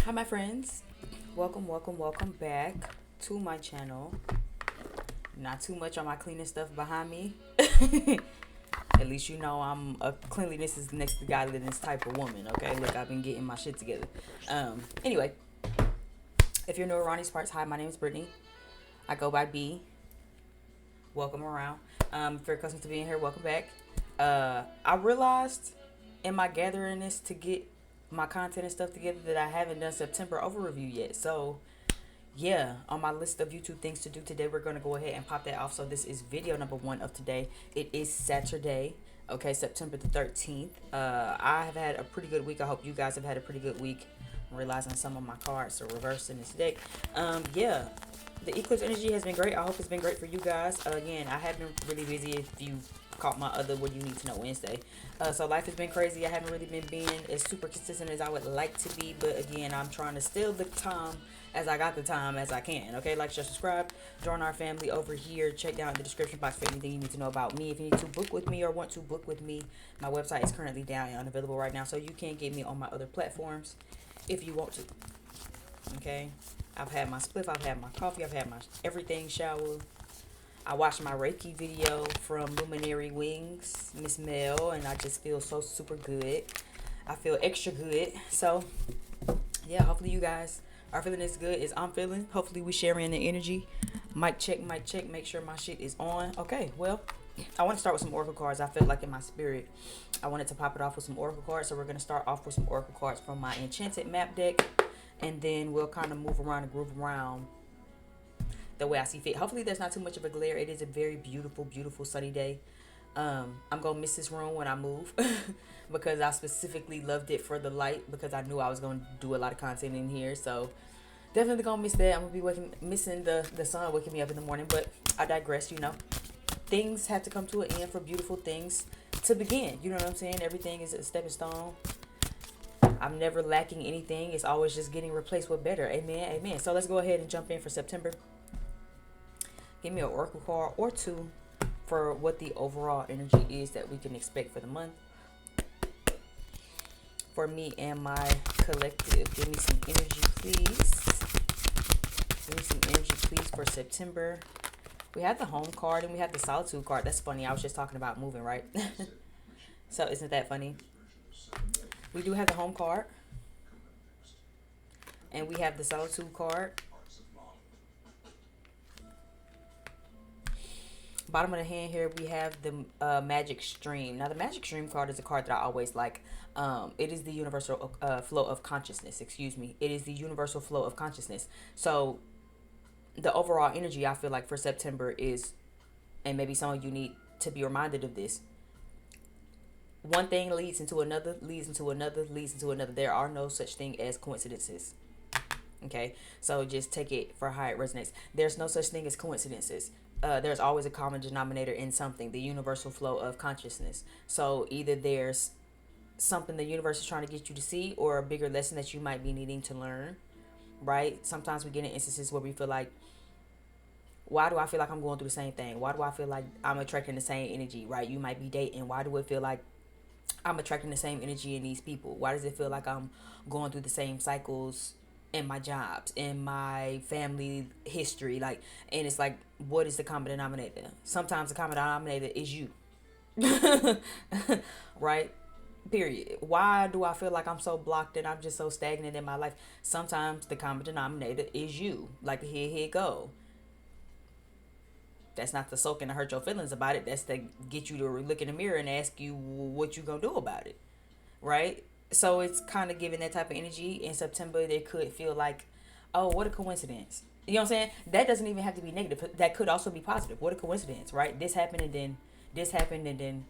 Hi my friends, welcome back to my channel. Not too much on my cleaning stuff behind me. At least you know I'm a cleanliness is next to godliness type of woman. Okay, look, I've been getting my shit together. Anyway, if you're new to Ronnie's Parts, hi, my name is Brittany. I go by B. Welcome around. If you're accustomed to being here, welcome back. I realized in my gathering this to get my content and stuff together that I haven't done September overview yet. So yeah, on my list of YouTube things to do today, we're going to go ahead and pop that off. So this is video number 1 of today. It is Saturday, okay, September the 13th. I have had a pretty good week. I hope you guys have had a pretty good week. I'm realizing some of my cards are reversed in this deck. Yeah, the eclipse energy has been great. I hope it's been great for you guys. Again, I have been really busy. If you caught my other What Do You Need to Know Wednesday. So life has been crazy. I haven't really been being as super consistent as I would like to be. But again, I'm trying to steal the time as I got the time as I can. Okay, like, share, subscribe. Join our family over here. Check down in the description box for anything you need to know about me. If you need to book with me or want to book with me, my website is currently down and unavailable right now. So you can get me on my other platforms if you want to. Okay, I've had my spliff, I've had my coffee, I've had my everything shower. I watched my Reiki video from Luminary Wings, Miss Mel, and I just feel so super good. I feel extra good. So yeah, hopefully you guys are feeling as good as I'm feeling. Hopefully we sharing the energy. Mic check, make sure my shit is on. Okay, well, I want to start with some oracle cards. I felt like in my spirit I wanted to pop it off with some oracle cards. So we're going to start off with some oracle cards from my enchanted map deck, and then we'll kind of move around and groove around the way I see fit. Hopefully there's not too much of a glare. It is a very beautiful sunny day. I'm gonna miss this room when I move because I specifically loved it for the light, because I knew I was gonna do a lot of content in here. So definitely gonna miss that. I'm gonna be missing the sun waking me up in the morning. But I digress. You know, things have to come to an end for beautiful things to begin. You know what I'm saying? Everything is a stepping stone. I'm never lacking anything. It's always just getting replaced with better. Amen, amen. So let's go ahead and jump in for September. Give me an oracle card or two for what the overall energy is that we can expect for the month. For me and my collective. Give me some energy, please. Give me some energy, please, for September. We have the home card and we have the solitude card. That's funny. I was just talking about moving, right? So isn't that funny? We do have the home card. And we have the solitude card. Bottom of the hand here, we have the magic stream. Now, the magic stream card is a card that I always like. It is the universal flow of consciousness. Excuse me. It is the universal flow of consciousness. So the overall energy I feel like for September is, and maybe some of you need to be reminded of this, one thing leads into another, leads into another, leads into another. There are no such thing as coincidences. Okay, so just take it for how it resonates. There's no such thing as coincidences. There's always a common denominator in something, the universal flow of consciousness. So either there's something the universe is trying to get you to see, or a bigger lesson that you might be needing to learn, right? Sometimes we get in instances where we feel like, why do I feel like I'm going through the same thing? Why do I feel like I'm attracting the same energy, right? You might be dating. Why do it feel like I'm attracting the same energy in these people? Why does it feel like I'm going through the same cycles in my jobs, in my family history? Like, and it's like, what is the common denominator? Sometimes the common denominator is you. Right? Period. Why do I feel like I'm so blocked and I'm just so stagnant in my life? Sometimes the common denominator is you. Like, here go. That's not to soak and to hurt your feelings about it. That's to get you to look in the mirror and ask you what you gonna do about it. Right? So it's kind of giving that type of energy. In September, they could feel like, oh, what a coincidence. You know what I'm saying? That doesn't even have to be negative. That could also be positive. What a coincidence, right? This happened and then this happened and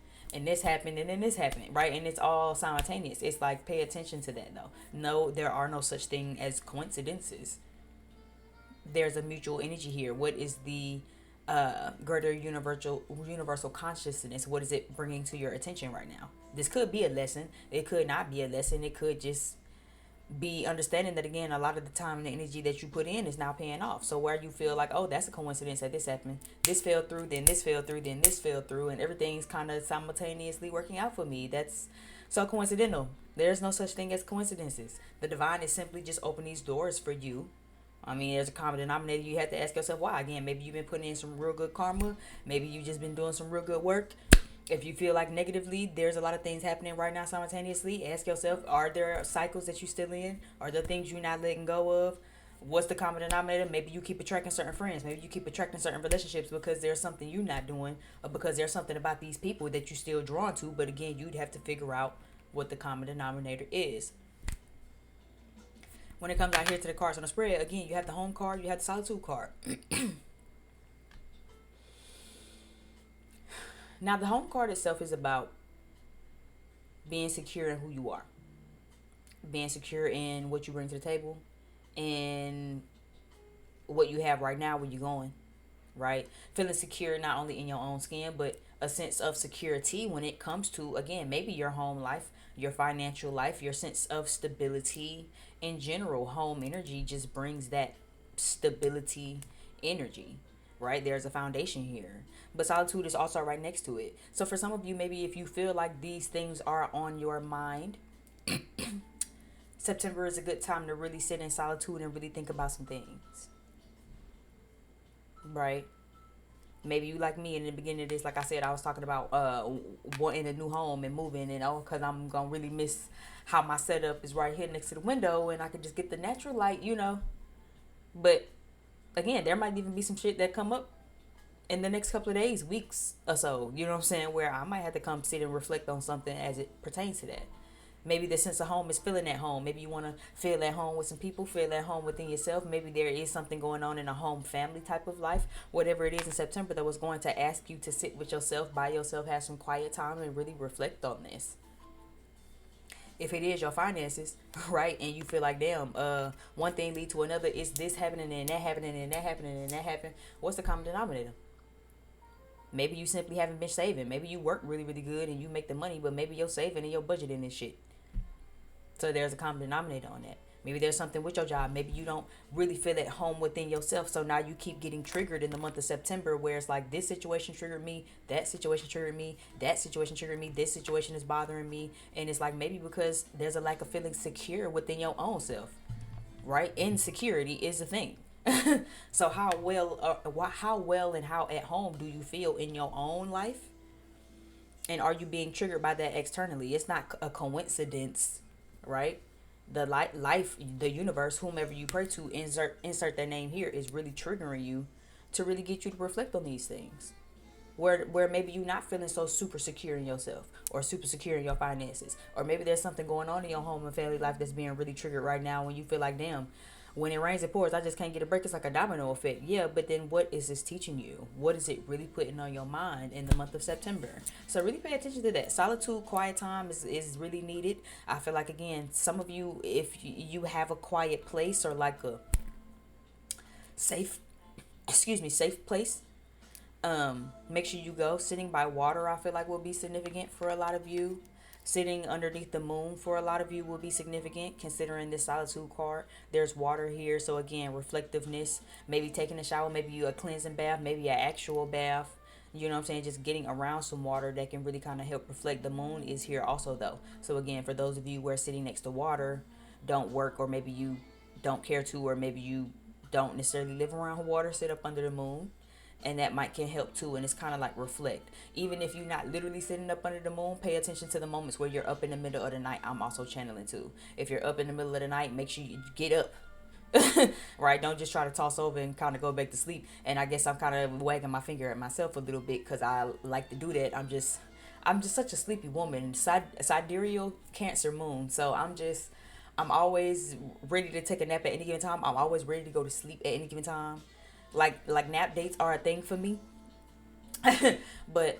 this happened and then this happened, right? And it's all simultaneous. It's like, pay attention to that though. No, there are no such thing as coincidences. There's a mutual energy here. What is the greater universal consciousness? What is it bringing to your attention right now? This could be a lesson. It could not be a lesson. It could just be understanding that, again, a lot of the time the energy that you put in is now paying off. So where you feel like, oh, that's a coincidence that this happened, this fell through, then this fell through, then this fell through, and everything's kind of simultaneously working out for me. That's so coincidental. There's no such thing as coincidences. The divine is simply just opening these doors for you. I mean, there's a common denominator. You have to ask yourself why. Again, maybe you've been putting in some real good karma. Maybe you just been doing some real good work. If you feel like negatively, there's a lot of things happening right now simultaneously. Ask yourself, are there cycles that you're still in? Are there things you're not letting go of? What's the common denominator? Maybe you keep attracting certain friends. Maybe you keep attracting certain relationships because there's something you're not doing, or because there's something about these people that you're still drawn to. But again, you'd have to figure out what the common denominator is. When it comes out here to the cards on the spread, again, you have the home card, you have the solitude card. Now, the home card itself is about being secure in who you are, being secure in what you bring to the table, and what you have right now, where you're going, right? Feeling secure not only in your own skin, but a sense of security when it comes to, again, maybe your home life, your financial life, your sense of stability in general. Home energy just brings that stability energy, right? There's a foundation here, but solitude is also right next to it. So for some of you, maybe if you feel like these things are on your mind, September is a good time to really sit in solitude and really think about some things, right? Maybe you like me in the beginning of this, like I said, I was talking about wanting a new home and moving, and because I'm gonna really miss how my setup is right here next to the window, and I could just get the natural light. But again, there might even be some shit that come up in the next couple of days, weeks or so, you know what I'm saying, where I might have to come sit and reflect on something as it pertains to that. Maybe the sense of home is feeling at home. Maybe you want to feel at home with some people, feel at home within yourself. Maybe there is something going on in a home family type of life. Whatever it is in September that was going to ask you to sit with yourself, by yourself, have some quiet time and really reflect on this. If it is your finances, right, and you feel like, damn, one thing lead to another, is this happening and that happening and that happening and that happening, what's the common denominator? Maybe you simply haven't been saving. Maybe you work really, really good and you make the money, but maybe you're saving and you're budgeting this shit. So there's a common denominator on that. Maybe there's something with your job. Maybe you don't really feel at home within yourself. So now you keep getting triggered in the month of September, where it's like, this situation triggered me, that situation triggered me, that situation triggered me, this situation is bothering me. And it's like, maybe because there's a lack of feeling secure within your own self, right? Insecurity is a thing. So how well and how at home do you feel in your own life? And are you being triggered by that externally? It's not a coincidence, right? The life, the universe, whomever you pray to, insert their name here, is really triggering you to really get you to reflect on these things. Where maybe you're not feeling so super secure in yourself, or super secure in your finances, or maybe there's something going on in your home and family life that's being really triggered right now, when you feel like, damn, when it rains it pours, I just can't get a break. It's like a domino effect. Yeah, but then what is this teaching you? What is it really putting on your mind in the month of September? So really pay attention to that. Solitude, quiet time is really needed. I feel like, again, some of you, if you have a quiet place, or like a safe place, make sure you go. Sitting by water, I feel like, will be significant for a lot of you. Sitting underneath the moon for a lot of you will be significant, considering this solitude card. There's water here, so again, reflectiveness. Maybe taking a shower, maybe you a cleansing bath, maybe an actual bath. You know what I'm saying? Just getting around some water that can really kind of help reflect. The moon is here also, though. So again, for those of you where sitting next to water don't work, or maybe you don't care to, or maybe you don't necessarily live around water, sit up under the moon. And that can help too. And it's kind of like reflect. Even if you're not literally sitting up under the moon, pay attention to the moments where you're up in the middle of the night. I'm also channeling too. If you're up in the middle of the night, make sure you get up. Right? Don't just try to toss over and kind of go back to sleep. And I guess I'm kind of wagging my finger at myself a little bit, because I like to do that. I'm just such a sleepy woman. Sidereal Cancer moon. So I'm always ready to take a nap at any given time. I'm always ready to go to sleep at any given time. Like nap dates are a thing for me. But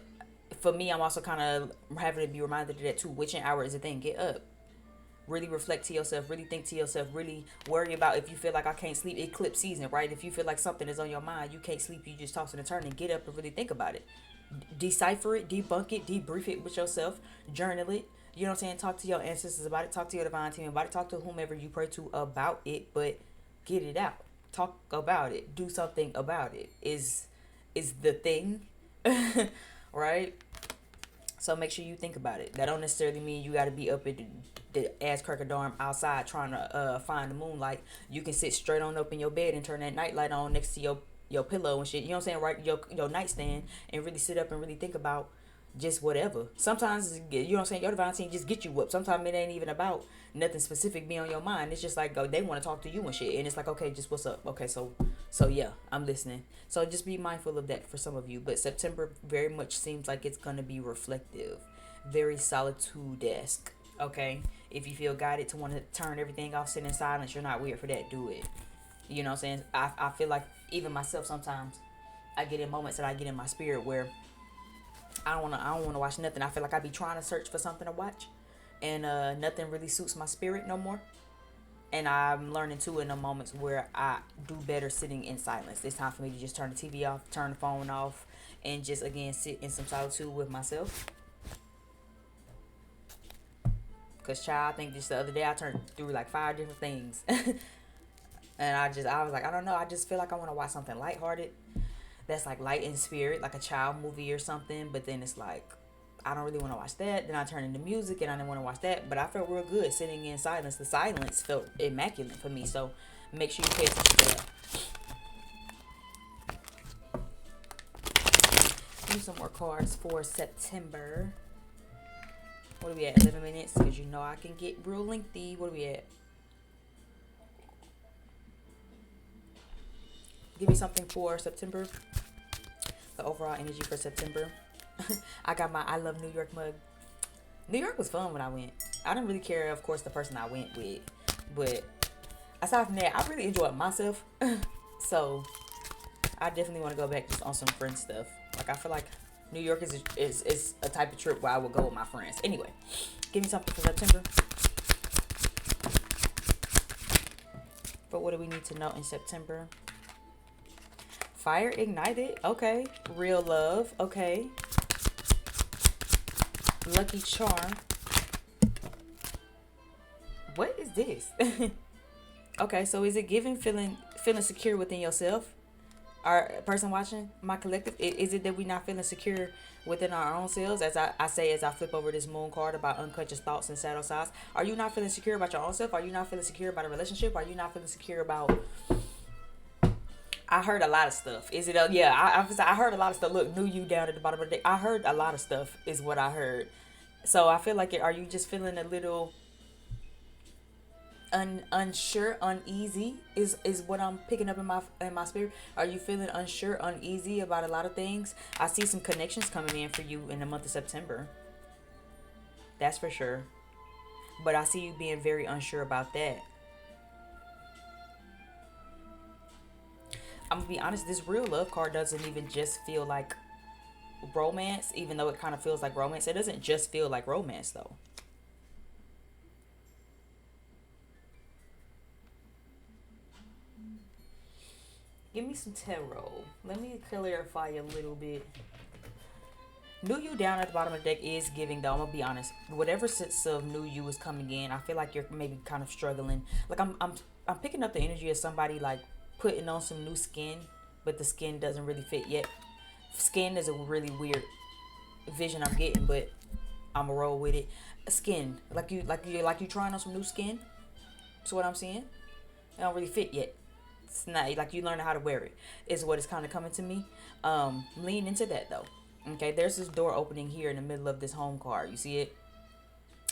for me, I'm also kind of having to be reminded of that too. Witching hour is a thing. Get up. Really reflect to yourself. Really think to yourself. Really worry about, if you feel like I can't sleep, eclipse season, right? If you feel like something is on your mind, you can't sleep, you just toss and turn, and get up and really think about it. Decipher it, debunk it, debrief it with yourself, journal it. You know what I'm saying? Talk to your ancestors about it. Talk to your divine team about it. Talk to whomever you pray to about it, but get it out. Talk about it. Do something about it is the thing. Right? So make sure you think about it. That don't necessarily mean you got to be up at the the ass crack of dawn outside trying to find the moonlight. You can sit straight on up in your bed and turn that nightlight on next to your pillow and shit. You know what I'm saying? Right, your nightstand, and really sit up and really think about just whatever. Sometimes, you know what I'm saying, your divine team just get you whooped. Sometimes it ain't even about nothing specific be on your mind. It's just like, they want to talk to you and shit, and it's like, okay, just what's up? Okay, so yeah, I'm listening. So just be mindful of that for some of you. But September very much seems like it's gonna be reflective, very solitude-esque. Okay, if you feel guided to want to turn everything off, sit in silence, you're not weird for that. Do it. You know what I'm saying? I feel like even myself sometimes I get in moments that I get in my spirit where I don't wanna watch nothing. I feel like I be trying to search for something to watch, and nothing really suits my spirit no more. And I'm learning too in the moments where I do better sitting in silence. It's time for me to just turn the TV off, turn the phone off, and just again sit in some solitude with myself. Cause child, I think just the other day I turned through like 5 different things, and I was like, I don't know. I just feel like I want to watch something lighthearted that's like light in spirit, like a child movie or something. But then it's like, I don't really want to watch that. Then I turn into music and I didn't want to watch that. But I felt real good sitting in silence. The silence felt immaculate for me. So make sure you pay attention to that. Do some more cards for September. What are we at? 11 minutes? Because you know I can get real lengthy. What are we at? Give me something for September. The overall energy for September. I got my I Love New York mug. New York was fun when I went. I didn't really care, of course, the person I went with. But aside from that, I really enjoyed myself. So I definitely want to go back just on some friend stuff. Like, I feel like New York is a type of trip where I would go with my friends. Anyway, give me something for September. But what do we need to know in September? Fire ignited. Okay. Real love. Okay. Lucky charm. What is this? Okay, so is it giving feeling secure within yourself? Our person watching my collective, is it that we not feeling secure within our own selves? As I say, as I flip over this moon card about unconscious thoughts and shadow sides, are you not feeling secure about your own self? Are you not feeling secure about a relationship? Are you not feeling secure about? I heard a lot of stuff. Is it yeah, I heard a lot of stuff. Look, knew you down at the bottom of the day. I heard a lot of stuff is what I heard. So I feel like, are you just feeling a little unsure, uneasy is what I'm picking up in my spirit? Are you feeling unsure, uneasy about a lot of things? I see some connections coming in for you in the month of September. That's for sure. But I see you being very unsure about that. I'm gonna be honest, this real love card doesn't even just feel like romance, even though it kind of feels like romance. It doesn't just feel like romance though. Give me some tarot. Let me clarify a little bit. New you down at the bottom of the deck is giving though. I'm gonna be honest. Whatever sense of new you is coming in, I feel like you're maybe kind of struggling. Like I'm picking up the energy of somebody like putting on some new skin, but the skin doesn't really fit yet. Skin is a really weird vision I'm getting, but I'ma roll with it. Skin, like you trying on some new skin. That's what I'm seeing. It don't really fit yet. It's not like you learning how to wear it. Is what is kind of coming to me. Lean into that though. Okay, there's this door opening here in the middle of this home card. You see it?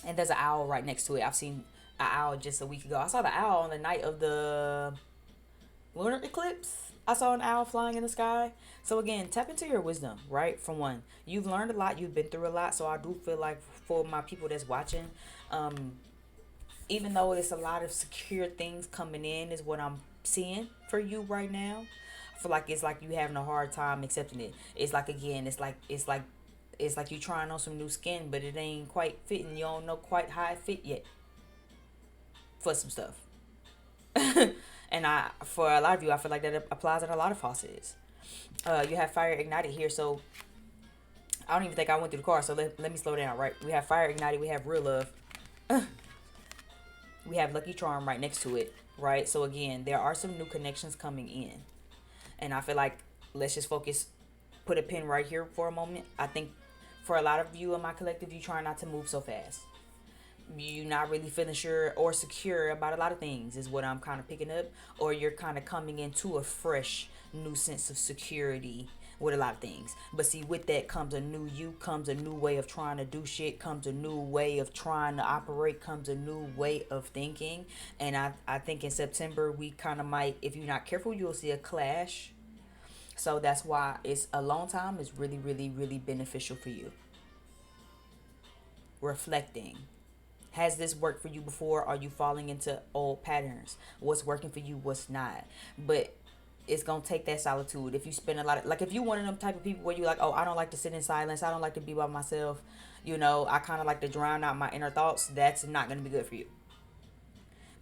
And there's an owl right next to it. I've seen an owl just a week ago. I saw the owl on the night of the lunar eclipse. I saw an owl flying in the sky. So again, tap into your wisdom, right? For one, you've learned a lot, you've been through a lot. So I do feel like for my people that's watching, even though it's a lot of secure things coming in, is what I'm seeing for you right now. I feel like it's like you having a hard time accepting it. It's like, again, it's like you trying on some new skin, but it ain't quite fitting. You don't know quite how it fit yet for some stuff. And for a lot of you, I feel like that applies in a lot of facets. You have fire ignited here, so I don't even think I went through the card. So let me slow down. Right, we have fire ignited. We have real love. We have lucky charm right next to it. Right. So again, there are some new connections coming in, and I feel like let's just focus. Put a pin right here for a moment. I think for a lot of you in my collective, you try not to move so fast. you're not really feeling sure or secure about a lot of things is what I'm kind of picking up. Or you're kind of coming into a fresh new sense of security with a lot of things. But see, with that comes a new you, comes a new way of trying to do shit, comes a new way of trying to operate, comes a new way of thinking. And I think in September we kind of might, if you're not careful, you'll see a clash. So that's why it's a long time is really, really, really beneficial for you. Reflecting. Has this worked for you before? Are you falling into old patterns? What's working for you? What's not? But it's gonna take that solitude. If you spend a lot of, like, if you one of them type of people where you're like, oh, I don't like to sit in silence, I don't like to be by myself, I kind of like to drown out my inner thoughts, that's not gonna be good for you.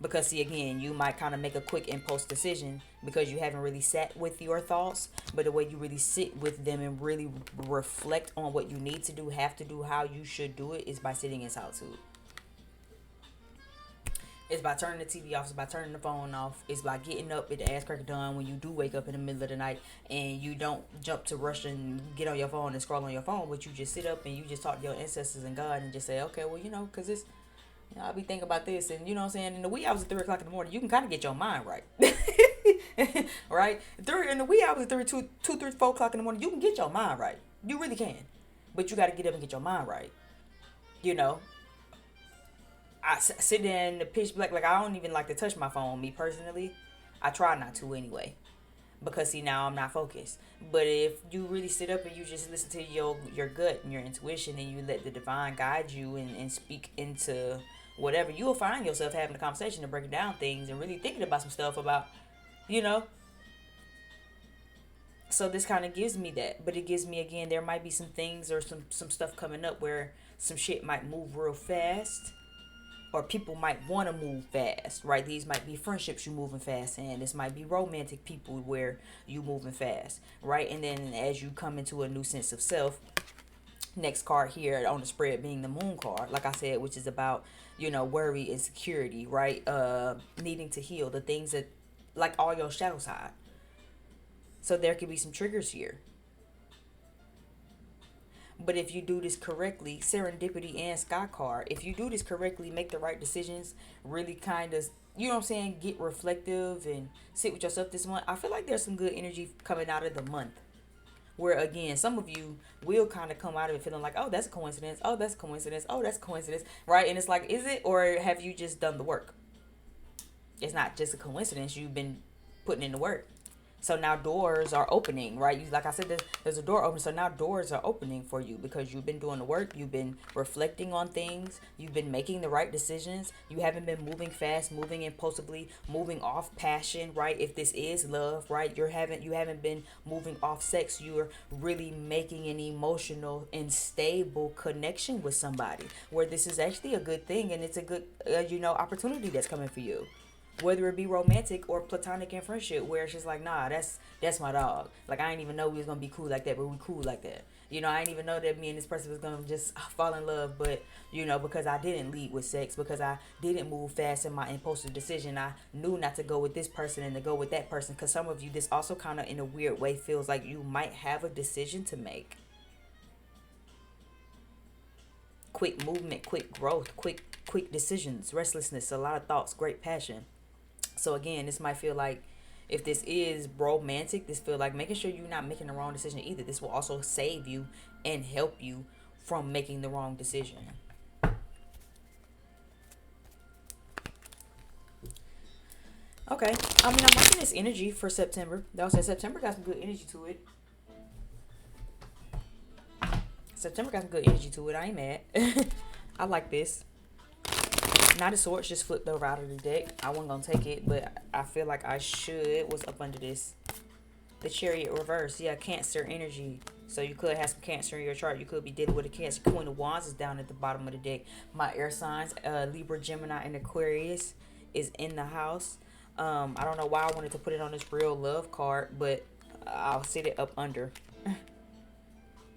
Because see, again, you might kind of make a quick impulse decision because you haven't really sat with your thoughts. But the way you really sit with them and really reflect on what you need to do, have to do, how you should do it, is by sitting in solitude. It's by turning the TV off. It's by turning the phone off. It's by getting up at the ass crack of dawn when you do wake up in the middle of the night, and you don't jump to rush and get on your phone and scroll on your phone, but you just sit up and you just talk to your ancestors and God and just say, okay, well, because it's, I'll be thinking about this, and you know what I'm saying. In the wee hours at 3 o'clock in the morning, you can kind of get your mind right, right? In the wee hours at 2, 3, 4 o'clock in the morning, you can get your mind right. You really can, but you got to get up and get your mind right. I sit there in the pitch black, like I don't even like to touch my phone, me personally. I try not to anyway, because see, now I'm not focused. But if you really sit up and you just listen to your gut and your intuition, and you let the divine guide you and speak into whatever, you'll find yourself having a conversation and breaking down things and really thinking about some stuff about, So this kind of gives me that. But it gives me, again, there might be some things or some stuff coming up where some shit might move real fast. Or people might want to move fast, right? These might be friendships you moving fast in. This might be romantic people where you moving fast, right? And then as you come into a new sense of self, next card here on the spread being the moon card, like I said, which is about, worry, insecurity, right? Needing to heal the things that, like, all your shadows hide. So there could be some triggers here. But if you do this correctly, serendipity and sky card, if you do this correctly, make the right decisions, really kind of, get reflective and sit with yourself this month, I feel like there's some good energy coming out of the month. Where, again, some of you will kind of come out of it feeling like, oh, that's a coincidence. Oh, that's a coincidence. Oh, that's a coincidence. Right? And it's like, is it? Or have you just done the work? It's not just a coincidence. You've been putting in the work. So now doors are opening, right? Like I said, there's a door open. So now doors are opening for you because you've been doing the work. You've been reflecting on things. You've been making the right decisions. You haven't been moving fast, moving impulsively, moving off passion, right? If this is love, right? You haven't been moving off sex. You're really making an emotional and stable connection with somebody where this is actually a good thing, and it's a good, opportunity that's coming for you. Whether it be romantic or platonic in friendship, where it's just like, nah, that's my dog. Like, I didn't even know we was gonna be cool like that, but we cool like that. I didn't even know that me and this person was gonna just fall in love, but because I didn't lead with sex, because I didn't move fast in my impulsive decision, I knew not to go with this person and to go with that person. Because some of you, this also kind of in a weird way feels like you might have a decision to make. Quick movement, quick growth, quick decisions, restlessness, a lot of thoughts, great passion. So again, this might feel like, if this is romantic, this feel like making sure you're not making the wrong decision either. This will also save you and help you from making the wrong decision. Okay, I'm liking this energy for September. That was September got some good energy to it. September got some good energy to it. I ain't mad. I like this. Knight of Swords just flipped over out of the deck. I wasn't going to take it, but I feel like I should. What's up under this? The Chariot reverse. Yeah, Cancer energy. So you could have some Cancer in your chart. You could be dealing with a Cancer. Queen of Wands is down at the bottom of the deck. My air signs, Libra, Gemini, and Aquarius is in the house. I don't know why I wanted to put it on this real love card, but I'll sit it up under.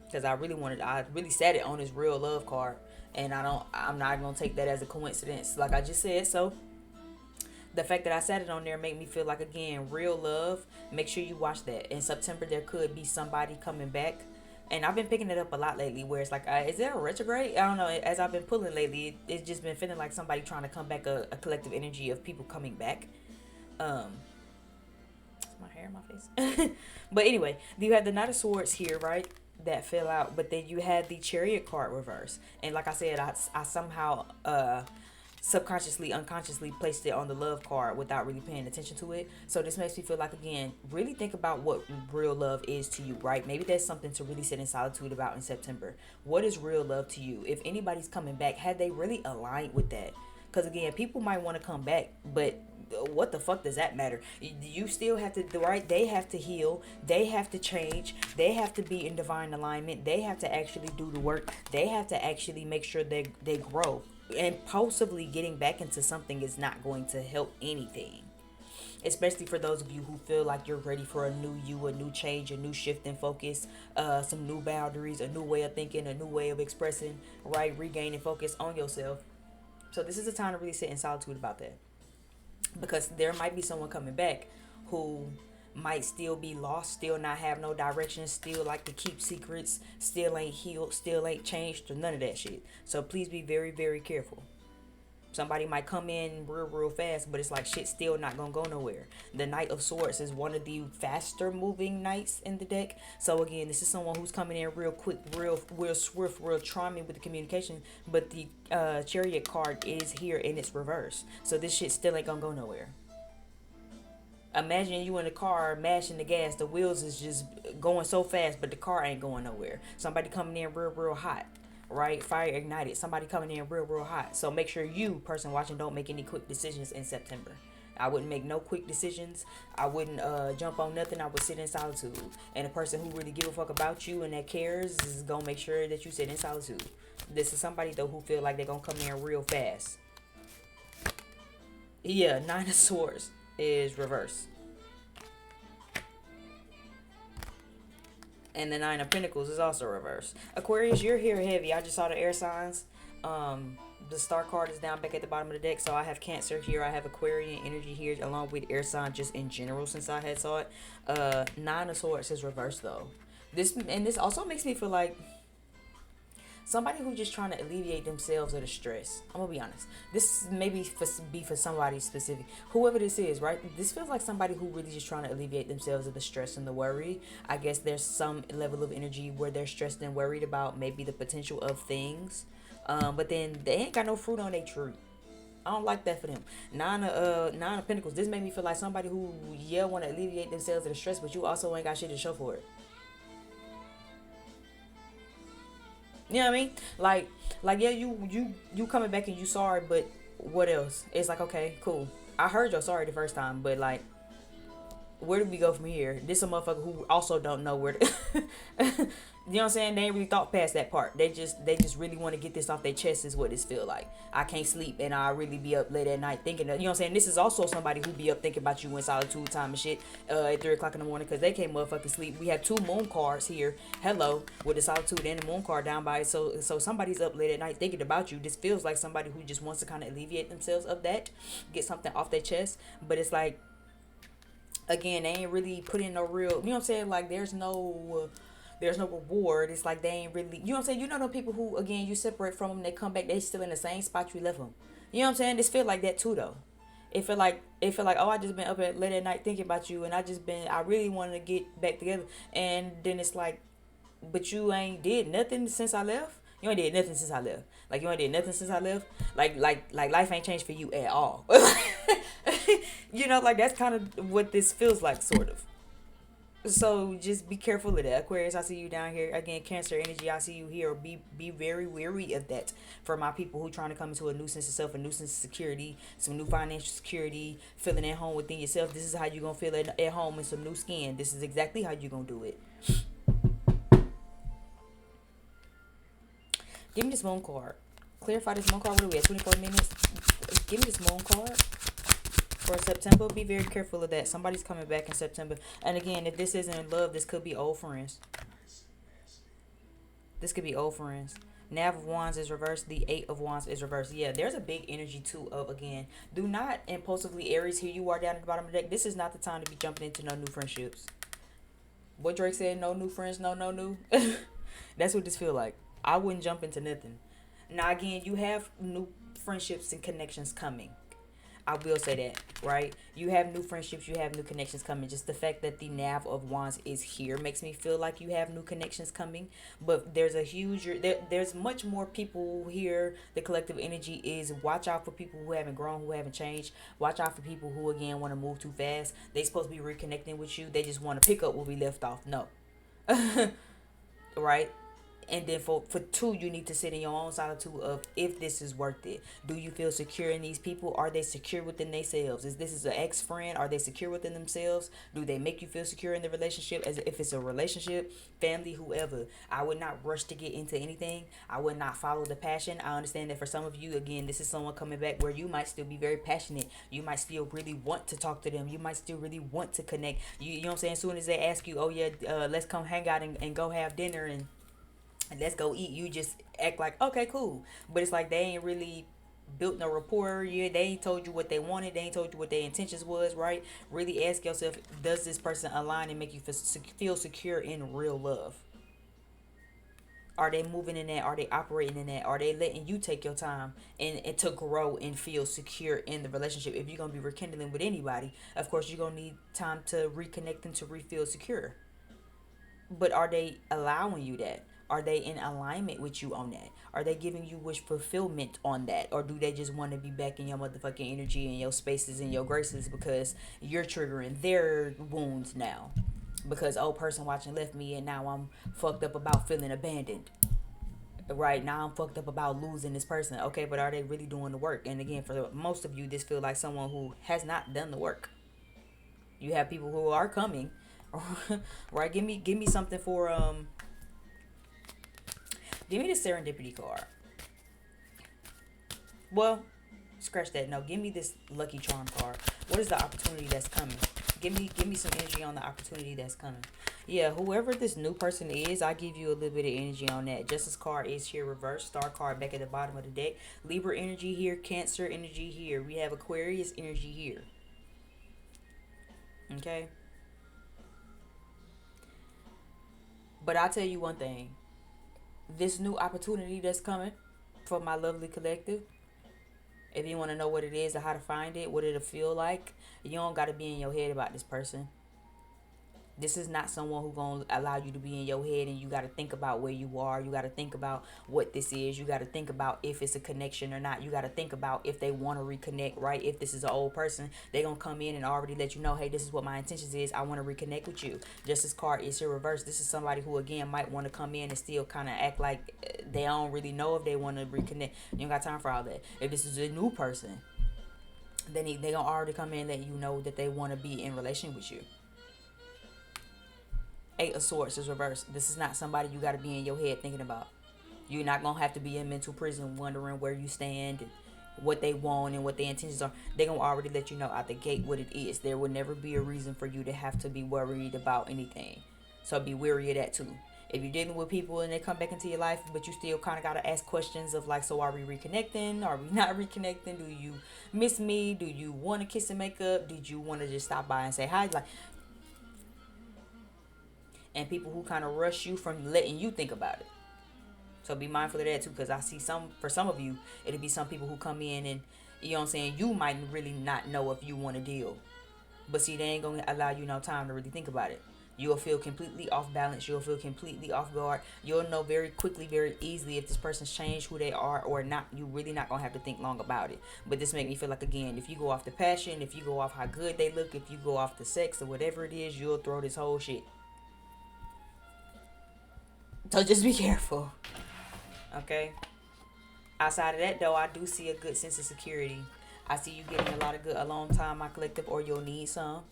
Because I really sat it on this real love card. And I'm not going to take that as a coincidence, like I just said. So the fact that I sat it on there made me feel like, again, real love. Make sure you watch that. In September, there could be somebody coming back And I've been picking it up a lot lately where it's like, is there a retrograde? I don't know. As I've been pulling lately, it's just been feeling like somebody trying to come back, a collective energy of people coming back. Um, my hair in my face. But anyway, you had the Knight of Swords here, right? That fell out. But then you had the Chariot card reverse. And like I said, I somehow subconsciously, unconsciously placed it on the love card without really paying attention to it. So this makes me feel like, again, really think about what real love is to you, right? Maybe that's something to really sit in solitude about in September. What is real love to you? If anybody's coming back, had they really aligned with that? Because again, people might want to come back, but what the fuck does that matter? You still have to, right? They have to heal, they have to change, they have to be in divine alignment, they have to actually do the work, they have to actually make sure they grow. Impulsively getting back into something is not going to help anything, especially for those of you who feel like you're ready for a new you, a new change, a new shift in focus, some new boundaries, a new way of thinking, a new way of expressing, right? Regaining focus on yourself. So this is a time to really sit in solitude about that, because there might be someone coming back who might still be lost, still not have no direction, still like to keep secrets, still ain't healed, still ain't changed, or none of that shit. So please be very, very careful. Somebody might come in real fast, but it's like shit still not gonna go nowhere. The Knight of Swords is one of the faster moving knights in the deck. So again, this is someone who's coming in real quick, real swift, real charming with the communication. But the Chariot card is here in its reverse. So this shit still ain't gonna go nowhere. Imagine you in a car mashing the gas, the wheels is just going so fast, but the car ain't going nowhere. Somebody coming in real hot, right? Fire ignited. Somebody coming in real hot. So make sure you, person watching, don't make any quick decisions in September. I wouldn't make no quick decisions. I wouldn't jump on nothing. I would sit in solitude. And a person who really give a fuck about you and that cares is gonna make sure that you sit in solitude. This is somebody though who feel like they're gonna come in real fast. Yeah, Nine of Swords is reverse. And the Nine of Pentacles is also reverse. Aquarius, you're here heavy. I just saw the air signs. The star card is down back at the bottom of the deck. So I have Cancer here. I have Aquarian energy here along with air sign just in general since I had saw it. Nine of Swords is reverse though. This also makes me feel like somebody who just trying to alleviate themselves of the stress. I'm gonna be honest. This may be for somebody specific. Whoever this is, right? This feels like somebody who really just trying to alleviate themselves of the stress and the worry. I guess there's some level of energy where they're stressed and worried about maybe the potential of things. But then they ain't got no fruit on their tree. I don't like that for them. Nine of Pentacles. This made me feel like somebody who want to alleviate themselves of the stress, but you also ain't got shit to show for it. You know what I mean? Like yeah, you coming back and you sorry, but what else? It's like, okay, cool. I heard your sorry the first time, but like, where do we go from here? This a motherfucker who also don't know where to you know what I'm saying? They ain't really thought past that part. They just really want to get this off their chest is what this feel like. I can't sleep and I really be up late at night thinking of, you know what I'm saying? This is also somebody who be up thinking about you in solitude time and shit at 3 o'clock in the morning because they can't motherfucking sleep. We have 2 moon cards here. Hello, with the solitude and the moon card down by it. So somebody's up late at night thinking about you. This feels like somebody who just wants to kind of alleviate themselves of that, get something off their chest. But it's like, again, they ain't really put in no real, you know what I'm saying? Like there's no reward. It's like they ain't really, you know what I'm saying? You know them people who, again, you separate from them, they come back, they still in the same spot you left them. You know what I'm saying? This feel like that too though. It feel like, oh, I just been up at late at night thinking about you, and I really wanted to get back together, and then it's like, but you ain't did nothing since I left. You ain't did nothing since I left. Like you ain't did nothing since I left. Like life ain't changed for you at all. You know, like that's kind of what this feels like, sort of. So just be careful of that. Aquarius, I see you down here. Again, Cancer energy, I see you here. Be very wary of that for my people who trying to come into a new sense of self, a new sense of security, some new financial security, feeling at home within yourself. This is how you're going to feel at home in some new skin. This is exactly how you're going to do it. Give me this moon card. Clarify this moon card. What are we at? 24 minutes? Give me this moon card. For September, be very careful of that. Somebody's coming back in September. And again, if this isn't love, this could be old friends. This could be old friends. Nav of Wands is reversed. The 8 of Wands is reversed. Yeah, there's a big energy too of, again, do not impulsively, Aries, here you are down at the bottom of the deck. This is not the time to be jumping into no new friendships. What Drake said, no new friends, no new. That's what this feel like. I wouldn't jump into nothing. Now again, you have new friendships and connections coming. I will say that, right? You have new friendships, you have new connections coming. Just the fact that the Nav of Wands is here makes me feel like you have new connections coming. But there's a huge, there's much more people here. The collective energy is watch out for people who haven't grown, who haven't changed. Watch out for people who, again, want to move too fast. They supposed to be reconnecting with you. They just want to pick up where we left off. No. Right? And then for two, you need to sit in your own solitude of if this is worth it. Do you feel secure in these people? Are they secure within themselves? Is this is an ex-friend? Are they secure within themselves? Do they make you feel secure in the relationship? As if it's a relationship, family, whoever. I would not rush to get into anything. I would not follow the passion. I understand that for some of you, again, this is someone coming back where you might still be very passionate. You might still really want to talk to them. You might still really want to connect. You know what I'm saying? As soon as they ask you, oh yeah, let's come hang out and go have dinner and let's go eat, you just act like, okay, cool. But it's like they ain't really built no rapport. Yeah, they ain't told you what they wanted. They ain't told you what their intentions was, right? Really ask yourself, does this person align and make you feel secure in real love? Are they moving in that? Are they operating in that? Are they letting you take your time and to grow and feel secure in the relationship? If you're going to be rekindling with anybody, of course, you're going to need time to reconnect and to feel secure. But are they allowing you that? Are they in alignment with you on that? Are they giving you wish fulfillment on that? Or do they just want to be back in your motherfucking energy and your spaces and your graces because you're triggering their wounds now? Because old person watching left me and now I'm fucked up about feeling abandoned. Right now I'm fucked up about losing this person. Okay, but are they really doing the work? And again, for most of you, this feel like someone who has not done the work. You have people who are coming. Right, give me something for give me the serendipity card. Well, scratch that. No, give me this lucky charm card. What is the opportunity that's coming? Give me some energy on the opportunity that's coming. Yeah, whoever this new person is, I give you a little bit of energy on that. Justice card is here reversed. Star card back at the bottom of the deck. Libra energy here. Cancer energy here. We have Aquarius energy here. Okay. But I'll tell you one thing. This new opportunity that's coming for my lovely collective, if you want to know what it is or how to find it, what it'll feel like, you don't got to be in your head about this person. This is not someone who's going to allow you to be in your head and you got to think about where you are. You got to think about what this is. You got to think about if it's a connection or not. You got to think about if they want to reconnect, right? If this is an old person, they're going to come in and already let you know, hey, this is what my intentions is. I want to reconnect with you. Justice card is here reverse. This is somebody who, again, might want to come in and still kind of act like they don't really know if they want to reconnect. You don't got time for all that. If this is a new person, then they going to already come in and let you know that they want to be in relation with you. Eight of Swords is reversed. This is not somebody you got to be in your head thinking about. You're not going to have to be in mental prison wondering where you stand and what they want and what their intentions are. They're going to already let you know out the gate what it is. There will never be a reason for you to have to be worried about anything. So be wary of that too. If you're dealing with people and they come back into your life, but you still kind of got to ask questions of like, so are we reconnecting? Are we not reconnecting? Do you miss me? Do you want to kiss and make up? Did you want to just stop by and say hi? Like, and people who kind of rush you from letting you think about it. So be mindful of that too, because I see for some of you, it'll be some people who come in and, you know what I'm saying, you might really not know if you want to deal. But see, they ain't going to allow you no time to really think about it. You'll feel completely off balance. You'll feel completely off guard. You'll know very quickly, very easily if this person's changed who they are or not. You really not going to have to think long about it. But this make me feel like, again, if you go off the passion, if you go off how good they look, if you go off the sex or whatever it is, you'll throw this whole shit. So just be careful. Okay? Outside of that, though, I do see a good sense of security. I see you getting a lot of good alone time, my collective, or you'll need some.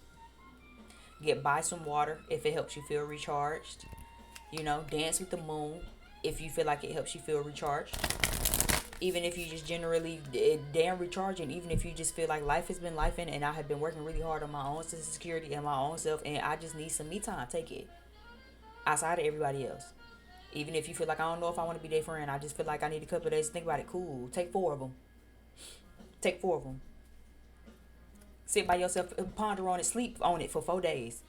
Buy some water if it helps you feel recharged. You know, dance with the moon if you feel like it helps you feel recharged. Even if you just generally damn recharging, even if you just feel like life has been life and I have been working really hard on my own sense of security and my own self, and I just need some me time, take it. Outside of everybody else. Even if you feel like, I don't know if I want to be their friend, I just feel like I need a couple of days to think about it. Cool. Take 4 of them. Take 4 of them. Sit by yourself, ponder on it, sleep on it for 4 days.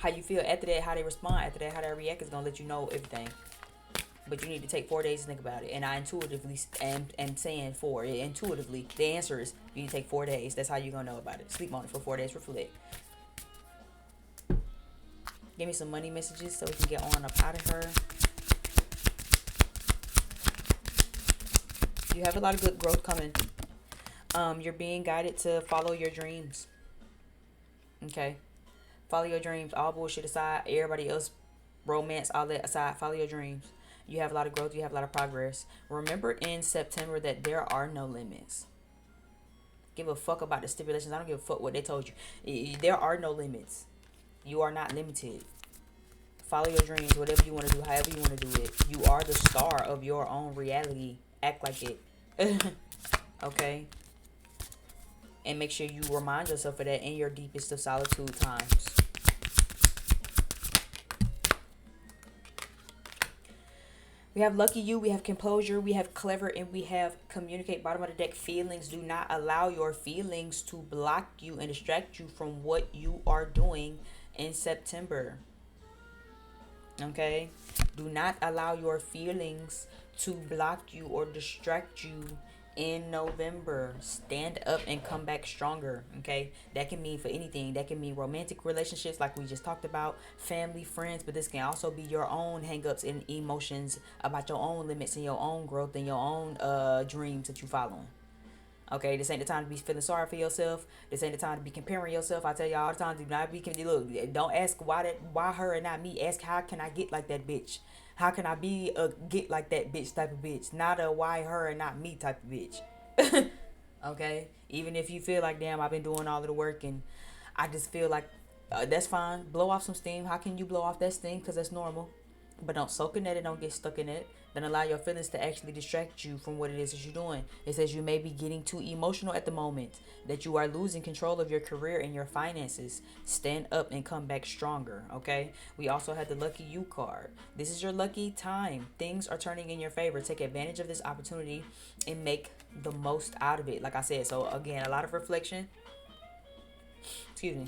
How you feel after that, how they respond after that, how they react is gonna let you know everything. But you need to take 4 days to think about it. And I intuitively am saying four. Intuitively, the answer is you need to take 4 days. That's how you're gonna know about it. Sleep on it for 4 days. Reflect. Give me some money messages so we can get on up out of her. You have a lot of good growth coming. You're being guided to follow your dreams. Okay. Follow your dreams. All bullshit aside. Everybody else, romance, all that aside. Follow your dreams. You have a lot of growth. You have a lot of progress. Remember in September that there are no limits. Give a fuck about the stipulations. I don't give a fuck what they told you. There are no limits. You are not limited. Follow your dreams. Whatever you want to do. However you want to do it. You are the star of your own reality. Act like it. Okay? And make sure you remind yourself of that in your deepest of solitude times. We have lucky you, we have composure, we have clever, and we have communicate. Bottom of the deck, feelings. Do not allow your feelings to block you and distract you from what you are doing in September. Okay? Do not allow your feelings to block you or distract you in November. Stand up and come back stronger. Okay, that can mean for anything. That can mean romantic relationships like we just talked about, family, friends, but this can also be your own hangups and emotions about your own limits and your own growth and your own dreams that you follow. Okay, this ain't the time to be feeling sorry for yourself. This ain't the time to be comparing yourself. I tell y'all all the time, do not be look, don't ask why her and not me. Ask how can I get like that bitch? How can I be a get like that bitch type of bitch? Not a why her and not me type of bitch. Okay? Even if you feel like, damn, I've been doing all of the work and I just feel like that's fine. Blow off some steam. How can you blow off that steam? Because that's normal. But don't soak in it and don't get stuck in it. Then allow your feelings to actually distract you from what it is that you're doing. It says you may be getting too emotional at the moment, that you are losing control of your career and your finances. Stand up and come back stronger, okay? We also have the lucky you card. This is your lucky time. Things are turning in your favor. Take advantage of this opportunity and make the most out of it. Like I said, so again, a lot of reflection. Excuse me.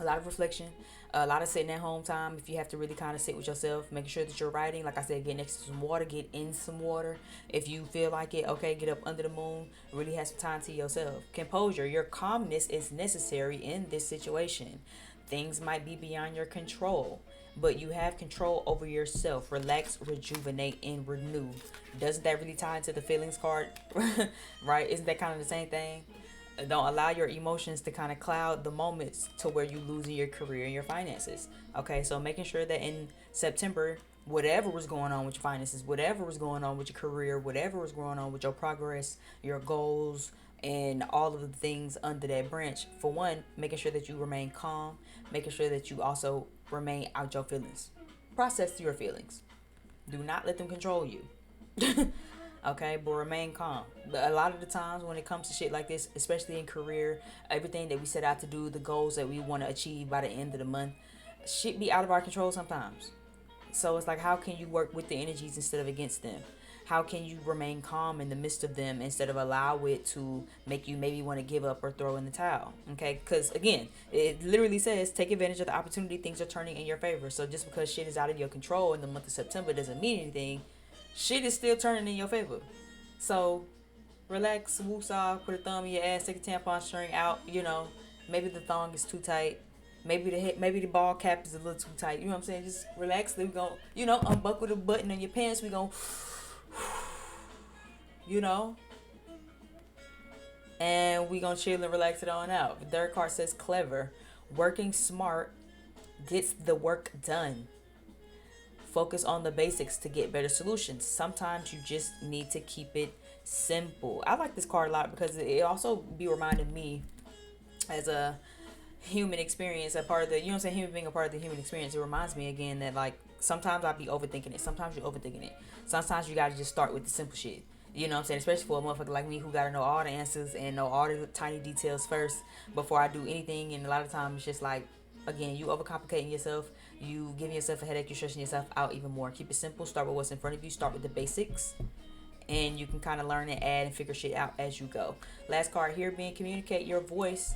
A lot of reflection, a lot of sitting at home time. If you have to really kind of sit with yourself, making sure that you're writing. Like I said, get next to some water, get in some water. If you feel like it, okay, get up under the moon, really have some time to yourself. Composure, your calmness is necessary in this situation. Things might be beyond your control, but you have control over yourself. Relax, rejuvenate, and renew. Doesn't that really tie into the feelings card? Right? Isn't that kind of the same thing? Don't allow your emotions to kind of cloud the moments to where you losing your career and your finances. Okay, so making sure that in September, whatever was going on with your finances, whatever was going on with your career, whatever was going on with your progress, your goals, and all of the things under that branch. For one, making sure that you remain calm, making sure that you also remain out your feelings. Process your feelings. Do not let them control you. Okay, but remain calm. A lot of the times when it comes to shit like this, especially in career, everything that we set out to do, the goals that we want to achieve by the end of the month, shit be out of our control sometimes. So it's like, how can you work with the energies instead of against them? How can you remain calm in the midst of them instead of allow it to make you maybe want to give up or throw in the towel? Okay, because again, it literally says take advantage of the opportunity. Things are turning in your favor. So just because shit is out of your control in the month of September doesn't mean anything. Shit is still turning in your favor. So relax, woosah, put a thumb in your ass, take a tampon string out. You know, maybe the thong is too tight. Maybe the ball cap is a little too tight. You know what I'm saying? Just relax. Then we go, unbuckle the button on your pants. We go, and we gonna chill and relax it on out. The third card says clever. Working smart gets the work done. Focus on the basics to get better solutions. Sometimes you just need to keep it simple. I like this card a lot because it also be reminding me as a human experience, a part of the, human being, a part of the human experience. It reminds me again that like sometimes I be overthinking it. Sometimes you're overthinking it. Sometimes you gotta just start with the simple shit. You know what I'm saying? Especially for a motherfucker like me who gotta know all the answers and know all the tiny details first before I do anything. And a lot of times it's just like, again, you overcomplicating yourself. You giving yourself a headache. You're stressing yourself out even more. Keep it simple. Start with what's in front of you. Start with the basics. And you can kind of learn and add and figure shit out as you go. Last card here being communicate your voice.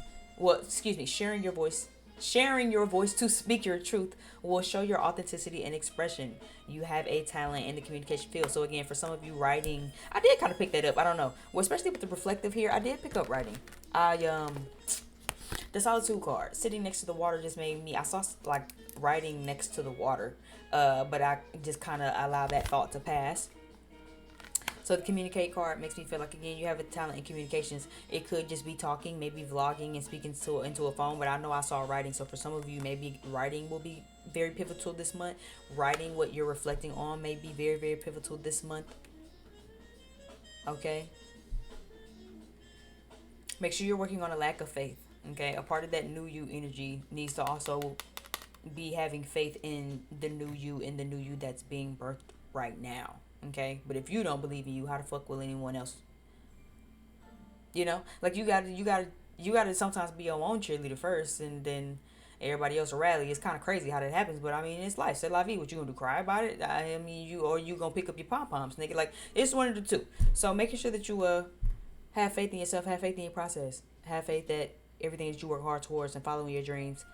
Sharing your voice Sharing your voice to speak your truth will show your authenticity and expression. You have a talent in the communication field. So again, for some of you, writing, I did kind of pick that up. I don't know. Well, especially with the reflective here, I did pick up writing. The Solitude card sitting next to the water just made me, I saw like writing next to the water, but I just kind of allow that thought to pass. So the communicate card makes me feel like, again, you have a talent in communications. It could just be talking, maybe vlogging and speaking into a phone, but I know I saw writing. So for some of you, maybe writing will be very pivotal this month. Writing what you're reflecting on may be very, very pivotal this month. Okay. Make sure you're working on a lack of faith. Okay. A part of that new you energy needs to also be having faith in the new you that's being birthed right now. Okay. But if you don't believe in you, how the fuck will anyone else? You know, like you gotta sometimes be your own cheerleader first, and then everybody else will rally. It's kind of crazy how that happens, but I mean, it's life. C'est la vie. What you gonna do? Cry about it? I mean, you gonna pick up your pom poms, nigga? Like, it's one of the two. So making sure that you have faith in yourself, have faith in your process, have faith that everything that you work hard towards and following your dreams,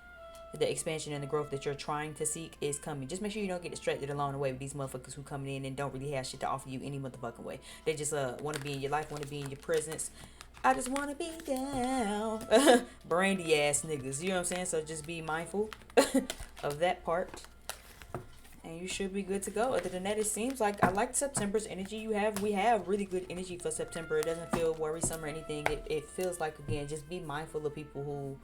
the expansion and the growth that you're trying to seek is coming. Just make sure you don't get distracted along the way with these motherfuckers who coming in and don't really have shit to offer you any motherfucking way. They just want to be in your life, want to be in your presence. I just want to be down. Brandy ass niggas, you know what I'm saying? So just be mindful of that part, and you should be good to go. Other than that, it seems like I like September's energy. We have really good energy for September. It doesn't feel worrisome or anything. It feels like, again, just be mindful of people who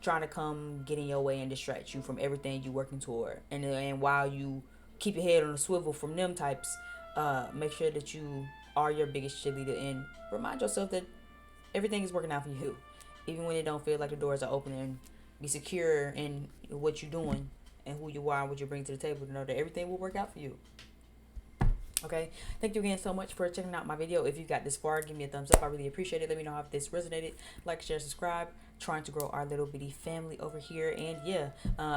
trying to come get in your way and distract you from everything you working toward. And while you keep your head on a swivel from them types, make sure that you are your biggest cheerleader and remind yourself that everything is working out for you, even when it don't feel like the doors are open. And be secure in what you're doing and who you are and what you bring to the table to know that everything will work out for you. Okay, thank you again so much for checking out my video. If you got this far, give me a thumbs up. I really appreciate it. Let me know if this resonated. Like, share, subscribe. Trying to grow our little bitty family over here. And yeah,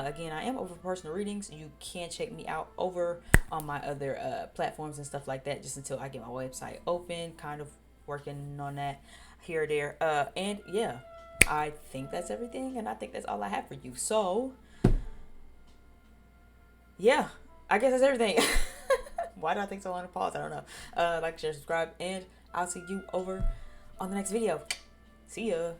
again, I am over personal readings. You can check me out over on my other platforms and stuff like that, just until I get my website open. Kind of working on that here or there. And yeah, I think that's everything, and I think that's all I have for you. So yeah, I guess that's everything. Why do I think so long to pause? I don't know. Like, share, subscribe, and I'll see you over on the next video. See ya.